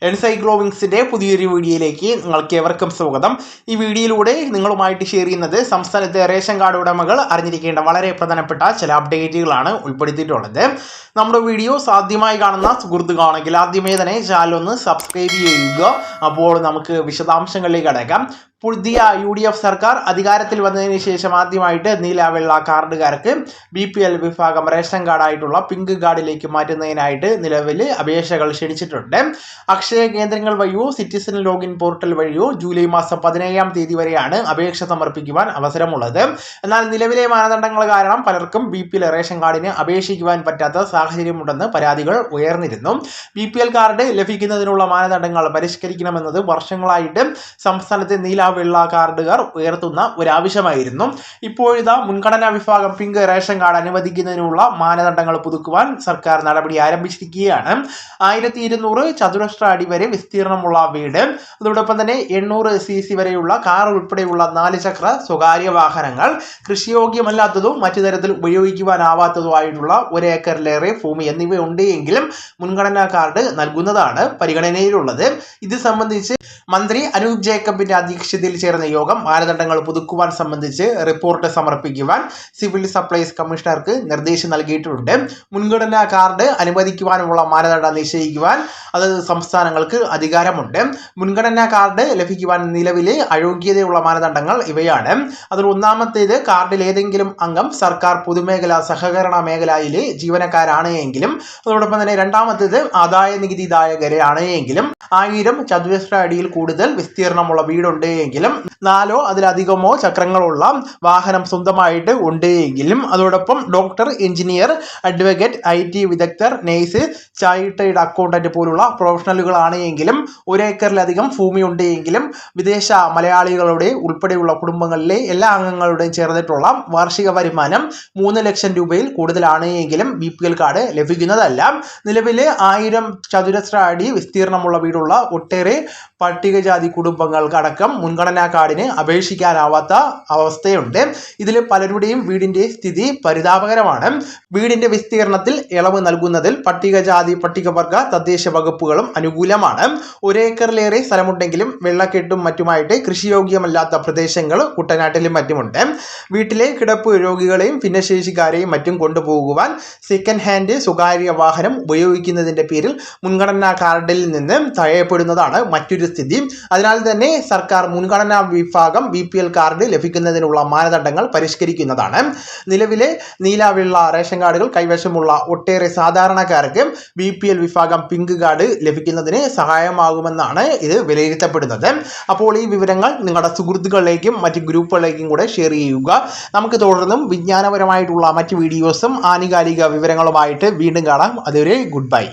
എൻസൈക്ലോവിങ്സിന്റെ പുതിയൊരു വീഡിയോയിലേക്ക് നിങ്ങൾക്ക് ഏവർക്കും സ്വാഗതം. ഈ വീഡിയോയിലൂടെ നിങ്ങളുമായിട്ട് ഷെയർ ചെയ്യുന്നത് സംസ്ഥാനത്തെ റേഷൻ കാർഡ് ഉടമകൾ അറിഞ്ഞിരിക്കേണ്ട വളരെ പ്രധാനപ്പെട്ട ചില അപ്ഡേറ്റുകളാണ് ഉൾപ്പെടുത്തിയിട്ടുള്ളത്. നമ്മുടെ വീഡിയോ ആദ്യമായി കാണുന്ന സുഹൃത്തുക്കളാണെങ്കിൽ ആദ്യമേ തന്നെ ചാനൽ ഒന്ന് സബ്സ്ക്രൈബ് ചെയ്യുക. അപ്പോൾ നമുക്ക് വിശദാംശങ്ങളിലേക്ക് കടക്കാം. പുതിയ UDF സർക്കാർ അധികാരത്തിൽ വന്നതിന് ശേഷം ആദ്യമായിട്ട് നീല വെള്ള കാർഡുകാർക്ക് BPL വിഭാഗം റേഷൻ കാർഡായിട്ടുള്ള പിങ്ക് കാർഡിലേക്ക് മാറ്റുന്നതിനായിട്ട് നിലവിൽ അപേക്ഷകൾ ക്ഷണിച്ചിട്ടുണ്ട്. അക്ഷയ കേന്ദ്രങ്ങൾ വഴിയോ സിറ്റിസൺ ലോഗിൻ പോർട്ടൽ വഴിയോ ജൂലൈ മാസം 17-ാം തീയതി വരെയാണ് അപേക്ഷ സമർപ്പിക്കുവാൻ അവസരമുള്ളത്. എന്നാൽ നിലവിലെ മാനദണ്ഡങ്ങൾ കാരണം പലർക്കും BPL റേഷൻ കാർഡിന് അപേക്ഷിക്കുവാൻ പറ്റാത്ത സാഹചര്യമുണ്ടെന്ന് പരാതികൾ ഉയർന്നിരുന്നു. BPL കാർഡ് ലഭിക്കുന്നതിനുള്ള മാനദണ്ഡങ്ങൾ പരിഷ്കരിക്കണമെന്നത് വർഷങ്ങളായിട്ട് സംസ്ഥാനത്തെ നീല വെള്ള കാർഡുകാർ ഉയർത്തുന്ന ഒരാവശ്യമായിരുന്നു. ഇപ്പോഴിതാ മുൻഗണനാ വിഭാഗം പിങ്ക് റേഷൻ കാർഡ് അനുവദിക്കുന്നതിനുള്ള മാനദണ്ഡങ്ങൾ പുതുക്കുവാൻ സർക്കാർ നടപടി ആരംഭിച്ചിരിക്കുകയാണ്. 1200 ചതുരശ്ര അടി വരെ വിസ്തീർണമുള്ള വീട്, അതോടൊപ്പം തന്നെ 800 cc വരെയുള്ള കാർ ഉൾപ്പെടെയുള്ള 4 ചക്ര സ്വകാര്യ വാഹനങ്ങൾ, കൃഷിയോഗ്യമല്ലാത്തതും മറ്റു തരത്തിൽ ഉപയോഗിക്കുവാനാവാത്തതുമായിട്ടുള്ള 1 ഏക്കറിലേറെ ഭൂമി എന്നിവ ഉണ്ട് എങ്കിലും മുൻഗണനാ കാർഡ് നൽകുന്നതാണ് പരിഗണനയിലുള്ളത്. ഇത് സംബന്ധിച്ച് മന്ത്രി അനൂപ് ജേക്കബിന്റെ അധ്യക്ഷതയിൽ ചേർന്ന യോഗം മാനദണ്ഡങ്ങൾ പുതുക്കുവാൻ സംബന്ധിച്ച് റിപ്പോർട്ട് സമർപ്പിക്കുവാൻ സിവിൽ സപ്ലൈസ് കമ്മീഷണർക്ക് നിർദ്ദേശം നൽകിയിട്ടുണ്ട്. മുൻഗണനാ കാർഡ് അനുവദിക്കുവാനുള്ള മാനദണ്ഡം നിശ്ചയിക്കുവാൻ അതത് സംസ്ഥാനങ്ങൾക്ക് അധികാരമുണ്ട്. മുൻഗണനാ കാർഡ് ലഭിക്കുവാൻ നിലവിലെ അയോഗ്യതയുള്ള മാനദണ്ഡങ്ങൾ ഇവയാണ്. അതിൽ ഒന്നാമത്തേത്, കാർഡിൽ ഏതെങ്കിലും അംഗം സർക്കാർ പൊതുമേഖല സഹകരണ മേഖലയിലെ ജീവനക്കാരാണ് എങ്കിലും, അതോടൊപ്പം തന്നെ രണ്ടാമത്തേത് ആദായ നികുതിദായകരാണ് എങ്കിലും, 1000 ചതുരശ്ര അടിയിൽ കൂടുതൽ വിസ്തീർണമുള്ള വീടുണ്ട് എങ്കിലും, 4 അതിലധികമോ ചക്രങ്ങളുള്ള വാഹനം സ്വന്തമായിട്ട് ഉണ്ട് എങ്കിലും, അതോടൊപ്പം ഡോക്ടർ, എഞ്ചിനീയർ, അഡ്വക്കേറ്റ്, IT വിദഗ്ധർ, നേഴ്സ്, ചാർട്ടേഡ് അക്കൗണ്ടന്റ് പോലുള്ള പ്രൊഫഷണലുകളാണ് എങ്കിലും, 1 ഏക്കറിലധികം ഭൂമി ഉണ്ട് എങ്കിലും, വിദേശ മലയാളികളുടെ ഉൾപ്പെടെയുള്ള കുടുംബങ്ങളിലെ എല്ലാ അംഗങ്ങളുടെയും ചേർന്നിട്ടുള്ള വാർഷിക വരുമാനം 3 ലക്ഷം രൂപയിൽ കൂടുതലാണ് എങ്കിലും BPL കാർഡ് ലഭിക്കുന്നതല്ല. നിലവിലെ 1000 ചതുരശ്ര അടി വിസ്തീർണമുള്ള വീടുള്ള ഒട്ടേറെ പട്ടികജാതി കുടുംബങ്ങൾക്കടക്കം മുൻഗണനാ കാർഡിന് അപേക്ഷിക്കാനാവാത്ത അവസ്ഥയുണ്ട്. ഇതിൽ പലരുടെയും വീടിന്റെ സ്ഥിതി പരിതാപകരമാണ്. വീടിന്റെ വിസ്തീർണത്തിൽ ഇളവ് നൽകുന്നതിൽ പട്ടികജാതി, പട്ടികവർഗ, തദ്ദേശ വകുപ്പുകളും അനുകൂലമാണ്. 1 ഏക്കറിലേറെ സ്ഥലമുണ്ടെങ്കിലും വെള്ളക്കെട്ടും മറ്റുമായിട്ട് കൃഷിയോഗ്യമല്ലാത്ത പ്രദേശങ്ങൾ കുട്ടനാട്ടിലും മറ്റുമുണ്ട്. വീട്ടിലെ കിടപ്പ് രോഗികളെയും ഭിന്നശേഷിക്കാരെയും മറ്റും കൊണ്ടുപോകുവാൻ സെക്കൻഡ് ഹാൻഡ് സ്വകാര്യ വാഹനം ഉപയോഗിക്കുന്നതിന്റെ പേരിൽ മുൻഗണനാ കാർഡിൽ നിന്ന് തഴയപ്പെടുന്നതാണ് മറ്റൊരു സ്ഥിതി. അതിനാൽ തന്നെ സർക്കാർ മുൻഗണനാ വിഭാഗം BPL കാർഡ് ലഭിക്കുന്നതിനുള്ള മാനദണ്ഡങ്ങൾ പരിഷ്കരിക്കുന്നതാണ്. നിലവിലെ നീല വെള്ള റേഷൻ കാർഡുകൾ കൈവശമുള്ള ഒട്ടേറെ സാധാരണക്കാർക്ക് BPL വിഭാഗം പിങ്ക് കാർഡ് ലഭിക്കുന്നതിന് സഹായമാകുമെന്നാണ് ഇത് വിലയിരുത്തപ്പെടുന്നത്. അപ്പോൾ ഈ വിവരങ്ങൾ നിങ്ങളുടെ സുഹൃത്തുക്കളിലേക്കും മറ്റ് ഗ്രൂപ്പുകളിലേക്കും കൂടെ ഷെയർ ചെയ്യുക. നമുക്ക് തുടർന്നും വിജ്ഞാനപരമായിട്ടുള്ള മറ്റ് വീഡിയോസും ആനുകാലിക വിവരങ്ങളുമായിട്ട് വീണ്ടും കാണാം. അതുവരെ ഗുഡ് ബൈ.